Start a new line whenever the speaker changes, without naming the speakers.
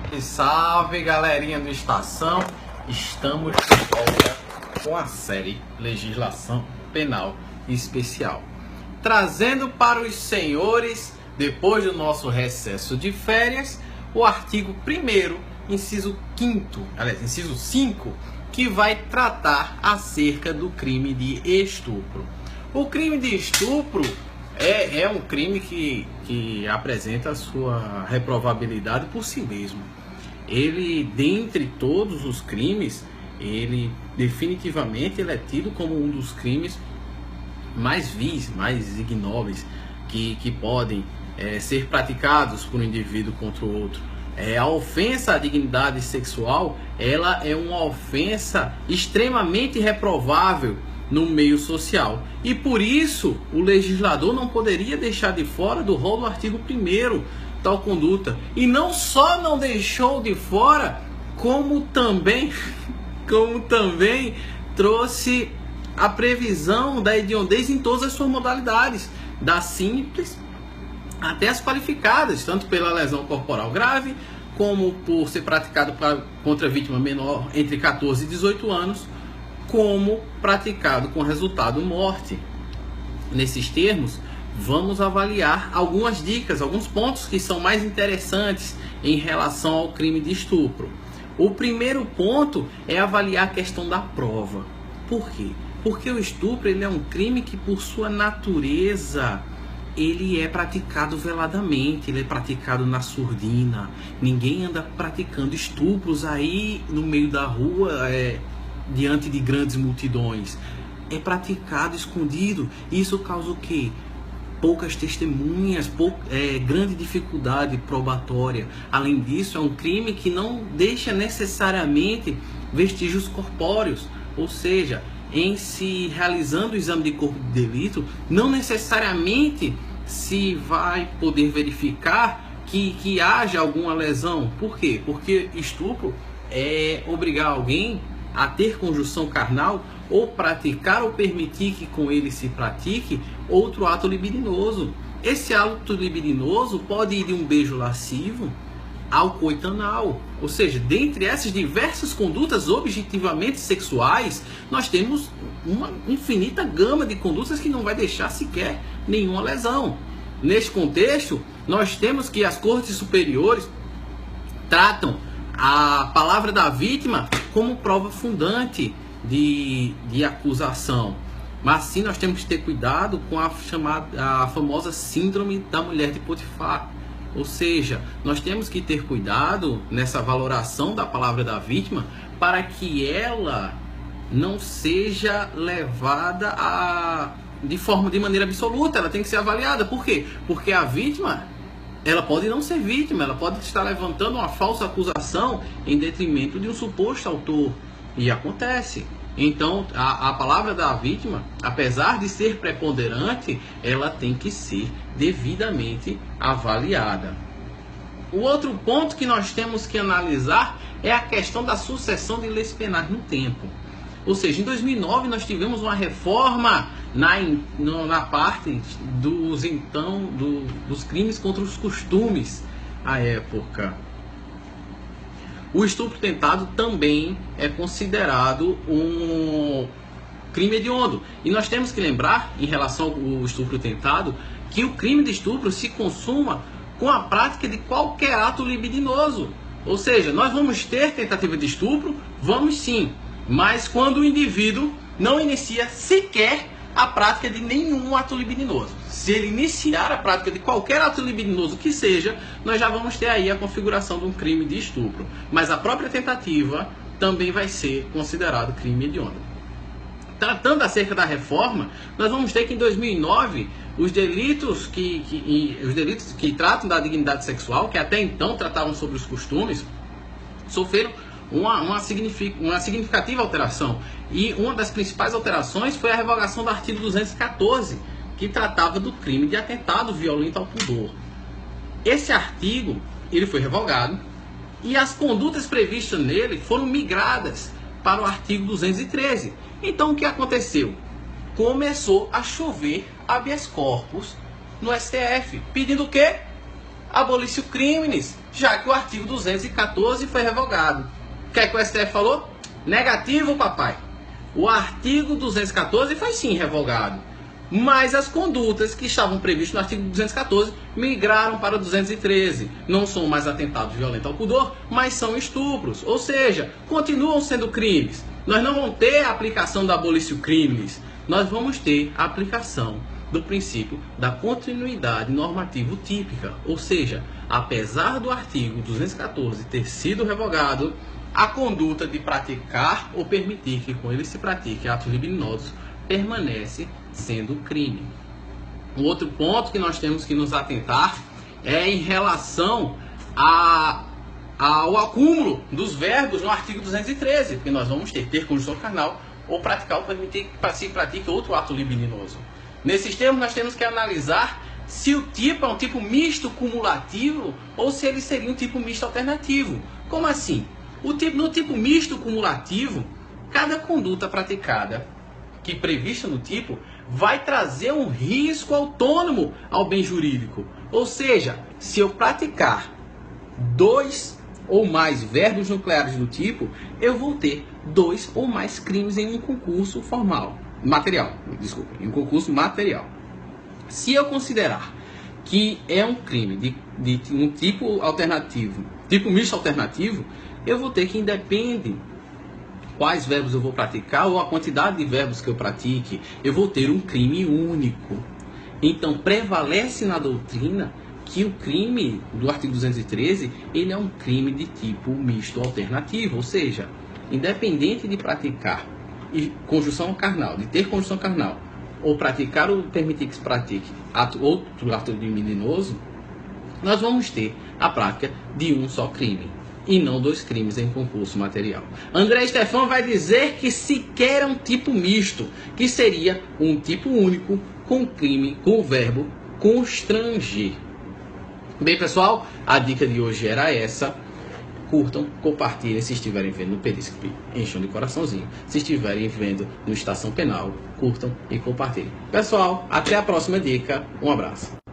Salve, salve, galerinha do Estação! Estamos de volta com a série Legislação Penal Especial, trazendo para os senhores, depois do nosso recesso de férias, o artigo 1º, inciso 5, que vai tratar acerca do crime de estupro. O crime de estupro é um crime que apresenta a sua reprovabilidade por si mesmo. Ele, dentre todos os crimes, ele definitivamente é tido como um dos crimes mais vis, mais ignóbeis que podem ser praticados por um indivíduo contra o outro. A ofensa à dignidade sexual, ela é uma ofensa extremamente reprovável no meio social. E por isso, o legislador não poderia deixar de fora do rol do artigo 1º tal conduta. E não só não deixou de fora, como também trouxe a previsão da hediondeis em todas as suas modalidades, da simples até as qualificadas, tanto pela lesão corporal grave, como por ser praticado contra vítima menor entre 14 e 18 anos, como praticado com resultado morte. Nesses termos, vamos avaliar algumas dicas, alguns pontos que são mais interessantes em relação ao crime de estupro. O primeiro ponto é avaliar a questão da prova. Por quê? Porque o estupro ele é um crime que, por sua natureza, ele é praticado veladamente, ele é praticado na surdina. Ninguém anda praticando estupros aí no meio da rua, diante de grandes multidões. É praticado escondido. Isso causa o quê? Poucas testemunhas, grande dificuldade probatória. Além disso, é um crime que não deixa necessariamente vestígios corpóreos, ou seja, em se realizando o exame de corpo de delito, não necessariamente se vai poder verificar que haja alguma lesão. Por quê? Porque estupro é obrigar alguém a ter conjunção carnal ou praticar ou permitir que com ele se pratique outro ato libidinoso. Esse ato libidinoso pode ir de um beijo lascivo ao coito anal. Ou seja, dentre essas diversas condutas objetivamente sexuais, nós temos uma infinita gama de condutas que não vai deixar sequer nenhuma lesão. Neste contexto, nós temos que as cortes superiores tratam a palavra da vítima como prova fundante de acusação. Mas sim, nós temos que ter cuidado com a famosa síndrome da mulher de Potifar. Ou seja, nós temos que ter cuidado nessa valoração da palavra da vítima para que ela não seja levada de maneira absoluta. Ela tem que ser avaliada. Por quê? Porque a vítima, ela pode não ser vítima, ela pode estar levantando uma falsa acusação em detrimento de um suposto autor. E acontece. Então, a palavra da vítima, apesar de ser preponderante, ela tem que ser devidamente avaliada. O outro ponto que nós temos que analisar é a questão da sucessão de leis penais no tempo. Ou seja, em 2009 nós tivemos uma reforma na parte dos crimes contra os costumes à época. O estupro tentado também é considerado um crime hediondo. E nós temos que lembrar, em relação ao estupro tentado, que o crime de estupro se consuma com a prática de qualquer ato libidinoso. Ou seja, nós vamos ter tentativa de estupro, vamos sim, mas quando o indivíduo não inicia sequer a prática de nenhum ato libidinoso. Se ele iniciar a prática de qualquer ato libidinoso que seja, nós já vamos ter aí a configuração de um crime de estupro. Mas a própria tentativa também vai ser considerado crime hediondo. Tratando acerca da reforma, nós vamos ter que em 2009 os delitos que tratam da dignidade sexual, que até então tratavam sobre os costumes, sofreram uma significativa alteração. E uma das principais alterações foi a revogação do artigo 214, que tratava do crime de atentado violento ao pudor. Esse artigo ele foi revogado e as condutas previstas nele foram migradas para o artigo 213. Então o que aconteceu? Começou a chover habeas corpus no STF, pedindo o quê? Abolicio crimes, já que o artigo 214 foi revogado. O que é que o STF falou? Negativo, papai. O artigo 214 foi sim revogado, mas as condutas que estavam previstas no artigo 214 migraram para o 213. Não são mais atentados violentos ao pudor, mas são estupros. Ou seja, continuam sendo crimes. Nós não vamos ter a aplicação da abolitio criminis. Nós vamos ter a aplicação do princípio da continuidade normativo típica. Ou seja, apesar do artigo 214 ter sido revogado, a conduta de praticar ou permitir que com ele se pratique atos libidinosos permanece sendo crime. Um outro ponto que nós temos que nos atentar é em relação ao acúmulo dos verbos no artigo 213, porque nós vamos ter conjunção carnal ou praticar ou permitir que se pratique outro ato libidinoso. Nesses termos nós temos que analisar se o tipo é um tipo misto cumulativo ou se ele seria um tipo misto alternativo. Como assim? No tipo misto cumulativo, cada conduta praticada que prevista no tipo vai trazer um risco autônomo ao bem jurídico. Ou seja, se eu praticar 2 ou mais verbos nucleares do tipo, eu vou ter 2 ou mais crimes em um concurso em um concurso material. Se eu considerar que é um crime de um tipo alternativo, tipo misto alternativo, eu vou ter que, independe quais verbos eu vou praticar ou a quantidade de verbos que eu pratique, eu vou ter um crime único. Então, prevalece na doutrina que o crime do artigo 213, ele é um crime de tipo misto alternativo, ou seja, independente de praticar conjunção carnal, de ter conjunção carnal, ou praticar ou permitir que se pratique outro ato libidinoso, nós vamos ter a prática de um só crime e não 2 crimes em concurso material. André Stefan vai dizer que sequer é um tipo misto, que seria um tipo único com crime, com o verbo constranger. Bem, pessoal, a dica de hoje era essa. Curtam, compartilhem se estiverem vendo no Periscope, encham de coraçãozinho. Se estiverem vendo no Estação Penal, curtam e compartilhem. Pessoal, até a próxima dica. Um abraço.